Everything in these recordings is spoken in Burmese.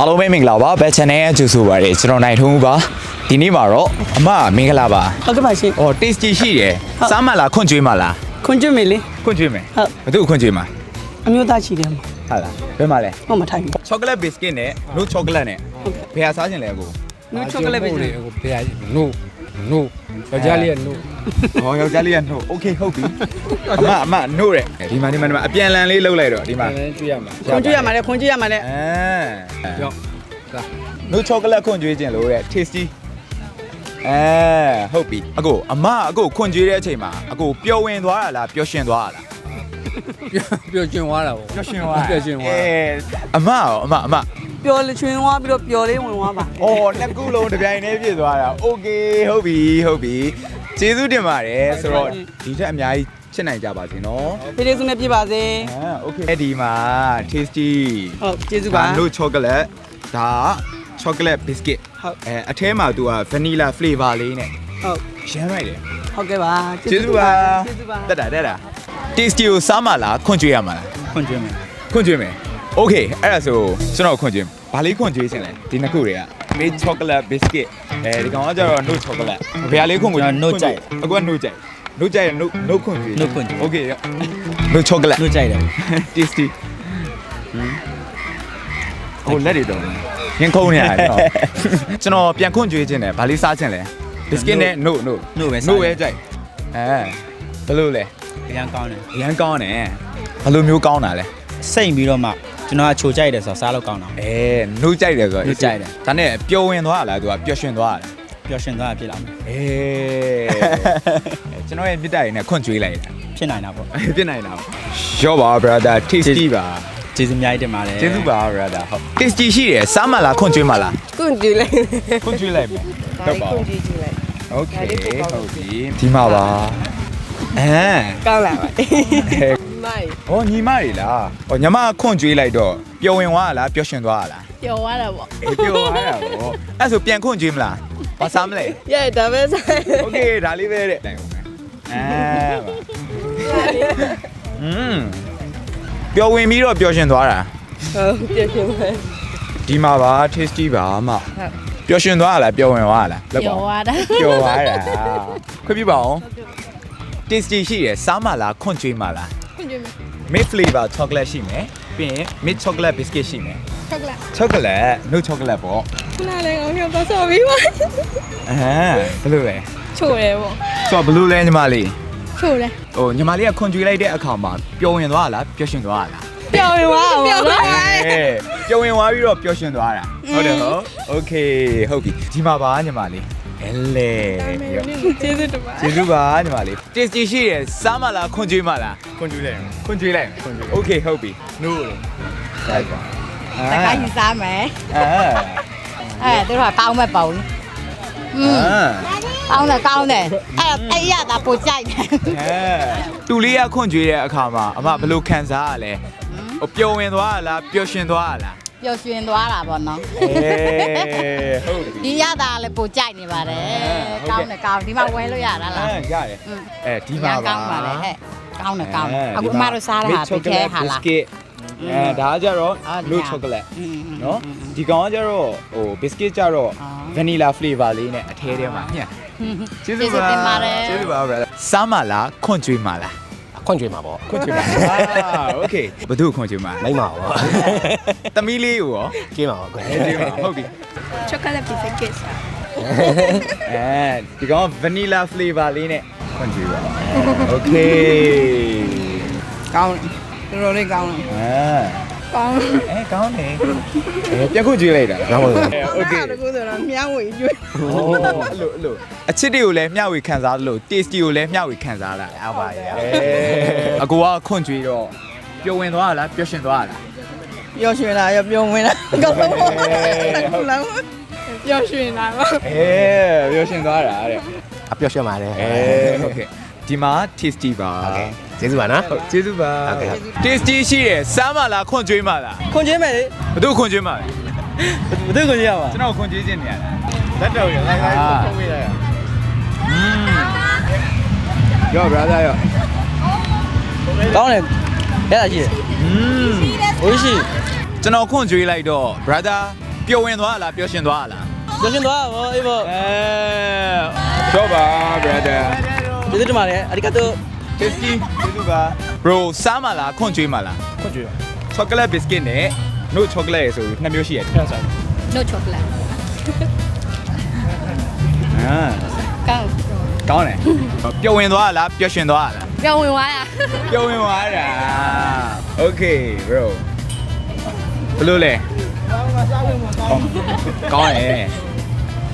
အားလုံးပဲမင်္ဂလာပါဘက်ချန်နယ်ရဲ့ကြိုဆိုပါရစေကျွန်တော်နိုင်ထုံးဦးပါဒီနေ့မှာတော့အမမင်္ဂလာပါ ဟုတ်ကဲ့ပါရှင် ဟော tasty ရှိတယ်စားမလားခွန့်ကျွေးမလား ခွန်ကျွတ်မေလေ ခွန့်ကျွေးမယ် ဟုတ် ဘယ်သူခွန့်ကျွေးမှာ အမျိုးသားရှိတယ်မှာ ဟုတ်လားဘယ်မှာလဲ ဟုတ်မထိုင်ဘူး chocolate biscuit နဲ့ no chocolate နဲ့ဘယ်ဟာစားခြင်းလဲကို နူချောကလက်ပဲရှင် ကိုဖေးနို့နို့ယောက်ျားလေးကနို့ ဟောယောက်ျားလေးက no okay ဟုတ်ပြီအမ no တဲ့ဒီမှာအပြန်လန်လေးလှုပ်လိုက်တော့ဒီမှာ ကျွေးရမှာ ခွန်ကျွတ်ရမှာလေခွန်ကျွတ်ရမှာလေ ရောဒါ no chocolate ခွန့်ကျွေးခြင်းလို့တဲ့ tasty ဟုတ်ပြီအကိုခွန့်ကျွေးတဲ့အချိန်မှာအကိုပျော်ဝင်သွားတာလားပျော်ရွှင်သွားတာလား ပျော်ရွှင်သွားတာပေါ့ ပျော်ရွှင်သွား ပျော်ရွှင်သွား အမရောအမ ပျော်လေချွင်သွားပြီးတော့ပျော်လေးဝင်သွားပါ အော်နှစ်ခုလုံးတစ်ပြိုင်တည်းပြည့်သွားတာโอเคဟုတ်ပြီကျေးဇူးတင်ပါတယ်ဆိုတော့ဒီထက်အများကြီးချစ်နိုင်ကြပါစေနော် ဖေးလေးစုနဲ့ပြပါစေ โอเคဒီမှာ tasty ဟုတ်ကျေးဇူးပါ no chocolate ဒါ chocolate biscuit ဟုတ် အထဲမှာသူက vanilla flavor လေးနဲ့ ဟုတ် ရမ်းလိုက်တယ် ဟုတ်ကဲ့ပါ ကျေးဇူးပါ ကျေးဇူးပါ တက်တာ tasty ကိုစားမလားခွန့်ကျွေးရမှာလား ခွန်ကျွေးမယ် ခွန့်ကျွေးမယ်โอเคအဲ့ဒါဆိုကျွန်တော်ခွန့်ကျွေးဘာလေးခွန့်ကျွေးစင်လဲဒီနှစ်ခုတွေက made chocolate biscuit ဒီကောင်ကကျတော့ no chocolate ဘယ်ဟာလေးခွန့်ကိုအခုက no ကြိုက် no ကြိုက် no ခွန့်ကျွေး no ခွန်ကျွေး โอเค no chocolate နို့ကြိုက်တယ် tasty ဟိုလက်တွေတော့ရင်ခုံးနေရတယ်နော်ကျွန်တော်ပြန်ခွန့်ကျွေးခြင်းတယ်ဘာလေးစားခြင်းလဲ biscuit နဲ့ no ပဲကြိုက်ဘယ်လိုလဲ အရန်ကောင်းတယ် အရန်ကောင်းတယ်ဘယ်လိုမျိုးကောင်းတာလဲ စိတ်ပြီးတော့မှကျွန်တော်ကချိုကြိုက်တယ်ဆိုတော့စားလို့ကောင်းတာ နှုတ်ကြိုက်တယ်ဆိုတော့ နှုတ်ကြိုက်တယ် ဒါနဲ့ပျော်ဝင်သွားလားသူကပျော်ရွှင်သွားလား ပျော်ရွှင်သွားဖြစ်လာမယ် ကျွန်တော်ရဲ့မြစ်တာရည်နဲ့ခွန့်ကျွေးလိုက်တာ ဖြစ်နိုင်တာပေါ့ ပြစ်နိုင်တာပေါ့ရောပါ brother tasty ပါ ကျေးဇူးအများကြီးတင်ပါတယ် ကျေးဇူးပါ brother ဟုတ် tasty ရှိတယ်စားမလားခွန့်ကျွေးမလား ခွန်ကျွတ်လိုက် ခွန့်ကျွေးလိုက်မယ်ဟုတ်ပါ ခွန်ကျွတ်လိုက် okay ဟုတ်ပြီဒီမှာပါ ကောင်းလာပါမိုက် ဟောညီမတွေလားဟောညီမခွန့်ကျွေးလိုက်တော့ပျော်ဝင်သွားလားပျော်ရွှင်သွားလား ပျော်သွားတာပေါ့ ပျော်သွားတာပေါ့အဲ့ဆိုပြန်ခွန့်ကျွေးမလားဘာစားမလဲ ရဲ့ဒါပဲဆိုင် okay ဒါလေးပဲတဲ့တိုင်အောင်မယ်ပျော်ဝင်ပြီးတော့ပျော်ရွှင်သွားတာ ဟုတ်ပြည့်ရှင်ပါ ဒီမှာပါ tasty ပါမပျော်ရွှင်သွားလားပျော်ဝင်သွားလားလောက်ပါ ပျော်သွားတာ ပျော်သွားတာခွင့်ပြုပါအောင် tasty ရှိတယ်စားမလားခွန့်ကျွေးမလား ခွန်ကျွတ်မယ် mid flavor chocolate ရှိမယ်ပြီးရင် mid chocolate biscuit ရှိမယ် ဟုတ်လား chocolate no chocolate ပေါ့ ခဏလေးအောင်ပြောဆော်ပြီးပါ ဘယ်လိုလဲ ချို့တယ်ပေါ့ ဆိုတော့ဘယ်လိုလဲညီမလေး ချို့တယ် ဟိုညီမလေးကခွန့်ကျွေးလိုက်တဲ့အခါမှာပျော်ဝင်သွားလားပျော်ရွှင်သွားလား ပျော်ဝင်သွားပါဘောနော် ပျော်ဝင်သွားပြီးတော့ပျော်ရွှင်သွားတာဟုတ်တယ်ဟုတ် okay ဟုတ်ပြီဒီမှာပါညီမလေးအဲလေ ကျေးဇူးတင်ပါ ကျေးဇူးပါညီမလေး tasty ရှိတယ်စားမလားခွန့်ကျွေးမလားခွန့်ကျွေးလိုက်ခွန့်ကျွေးလိုက် okay ဟုတ်ပြီ no လို့ဟုတ်ပါ တခါယူစားမယ်သူတို့ကကောင်းမဲ့ပုံကောင်းတယ်ကောင်းတယ်အဲ့ရတာပိုကြိုက်တယ် တူလေးကခွန့်ကျွေးတဲ့အခါမှာအမဘယ်လိုခံစားရလဲဟိုပျော်ဝင်သွားလားပျော်ရွှင်သွားလား ပျော်ရွှင်သွားတာပေါ့နော် ဟုတ်ပြီ ဒီရတာလည်းပိုကြိုက်နေပါတယ်ကောင်းတယ်ကောင်းဒီမှာဝဲလို့ရတာလား ရတယ်ဒီမှာပါ ကောင်းပါလေဟဲ့ကောင်းတယ်ကောင်းအခုအမတို့စားတာဟာတစ်ခဲဟာလား ဒါကကြတော့ blue chocolate နော်ဒီကောင်ကကြတော့ဟို biscuit ကြတော့ vanilla flavor လေးနဲ့အထဲထဲမှာညှက်ကျေးဇူးပါကျေးဇူးပါ brother စားမလားခွန့်ကျွေးမလား ခွန်ကျွေးမှာပေါ့ ခွန့်ကျွေးမโอเคဘသူခွန့်ကျွေးမ နိုင်မှာပေါ့ သမီးလေးကိုရော ကျေးမှာပေါ့ကွယ် ကျေးပါဟုတ်ပြီ chocolate biscuit စား ဒီကောင် vanilla flavor လေးနဲ့ခွန့်ကျွေးပါโอเค ကောင်းတော်တော်လေးကောင်းကောင်း ကောင်းတယ်ပြန်ခွန့်ကျွေးလိုက်တာ နောက်ပါ โอเค တကူဆိုတော့မြောင်းဝင်ကျွေး အဲ့လိုအချစ်တွေကိုလည်းမျှဝေခံစားလို့ tasty ကိုလည်းမျှဝေခံစားလာတယ် အောက်ပါရ အကိုကခွန့်ကျွေးတော့ပျော်ဝင်သွားလားပျော်ရွှင်သွားလား ပျော်ရွှင်လာရောပြုံးဝင်လာကောင်းတော့ပျော်ရွှင်လာပါ ပျော်ရွှင်သွားတာတဲ့ အပျော်ရွှင်ပါတယ် ဟုတ်ကဲ့ဒီမှာ tasty ပါ โอเคကျေးဇူးပါနော် ဟုတ်ကျေးဇူးပါ ဟုတ်ကဲ့ tasty ရှိတယ်စားမလားခွန့်ကျွေးမလား ခွန်ကျွေးမယ်လေ ဘယ်သူခွန့်ကျွေးမလဲ ဘယ်သူခွန်ကျွေးရမှာ ကျွန်တော်ခွန့်ကျွေးခြင်းနေရတာလက်တော်ရလိုက်ထုတ်ပေးလိုက်ရော brother ရော ကောင်းတယ်ရတာရှိတယ် ဟိုရှိကျွန်တော်ခွန့်ကျွေးလိုက်တော့ brother ပျော်ဝင်သွားလားပျော်ရှင်သွားလား ကျော်ရှင်သွားပါအေးပေါ့ ပြောပါ brother ကျေးဇူးတင်ပါတယ်အရိကတို tasty ကျေးဇူးပါ bro စားမလားခွန်ကျွေးမလား ခွန်ကြွေးပါ chocolate biscuit နဲ့ no chocolate ဆိုပြီးနှစ်မျိုးရှိရတယ် အဲ့ဒါဆို no chocolate ကောင်း ကောင်းတယ်ပျော်ဝင်သွားလားပျော်ရှင်သွားလား ပြောင်းဝင်သွားရ ပျော်ဝင်သွားတာ okay bro ဘယ်လိုလဲကောင်းတယ်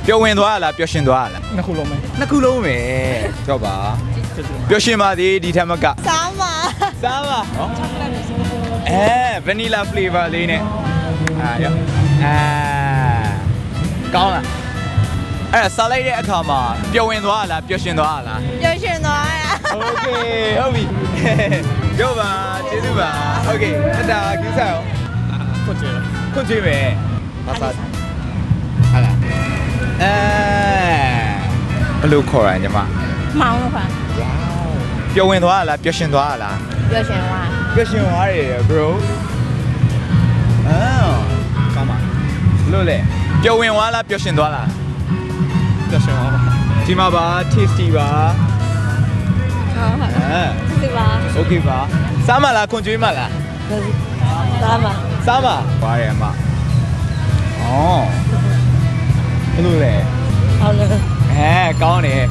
ပျော်ဝင်သွားလားပျော်ရှင်သွားလား နှစ်ခုလုံးပဲ နှစ်ခုလုံးပဲကြောက်ပါပျော်ရှင်ပါသေးဒီထက်မက စားမှာ စားပါနော်vanilla flavor လေးနဲ့ရောကောင်းလားအဲ့စားလိုက်တဲ့အခါမှာပျော်ဝင်သွားလားပျော်ရှင်သွားလား ပြောင်းရှင်သွားရ okay ဟုတ်ပြီကြောက်ပါကျေးဇူးပါโอเคအတားကိစ္စရော ခွန်ကြွေးပါ ခွန်ကြွေးမယ်ဘာသာဟာလားဘယ်လိုခေါ်ရလဲညီမ မောင်းလို့ပါ ပျော်ဝင်သွားလားပျော်ရှင်သွားလား ပြောင်းရှင်သွား ပျော်ရှင်သွားတယ် bro ကောင်းပါလို့လေပျော်ဝင်သွားလားပျော်ရှင်သွားလား ကျော်ရှင်ပါ ဒီမှာပါ tasty ပါ ဟုတ်ပါဒီပါ okay ပါစားမလားခွန်ကျွေးမလား စားမှာ စားမပါတယ်အမဘယ်လိုလဲ ဟုတ်လား ကောင်းတယ်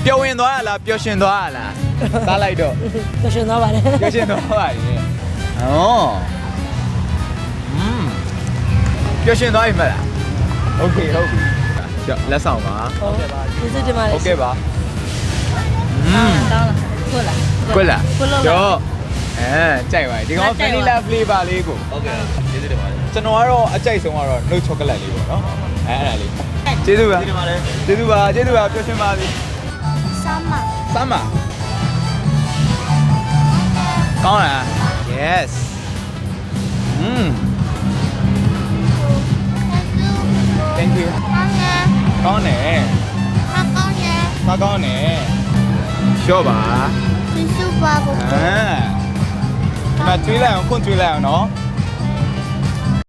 ပျော်ဝင်သွားရလားပျော်ရှင်သွားရလားစားလိုက်တော့ ပြောင်းရှင်သွားပါတယ် ပျော်ရှင်သွားပါတယ်ပျော်ရှင်သွားပြီမလား okay ဟုတ်ပြီလက်ဆောင်ပါ ဟုတ်ကဲ့ပါကျေးဇူးတင်ပါတယ် okay ပါ ကောင်းလားခွတ်လား ကွက်လား ခွတ်လို့ ရောကြိုက်ပါဒီကောင် vanilla flavor လေးကို ဟုတ်ကဲ့ကျေးဇူးတင်ပါတယ် ကျွန်တော်ကတော့အကြိုက်ဆုံးကတော့ no chocolate လေးပေါ့နော်အဲ့ဒါလေးကျေးဇူးပါ ကျေးဇူးတင်ပါတယ် ကျေးဇူးပါပျော်ရှင်ပါစေ စားမှာ စားမကောင်းလား yes thank you ကောင်းတယ်မကောင်းတယ်ရှော့ပါဒီမှာကျွေးလိုက်အောင်ခွန့်ကျွေးလိုက်အောင်နော်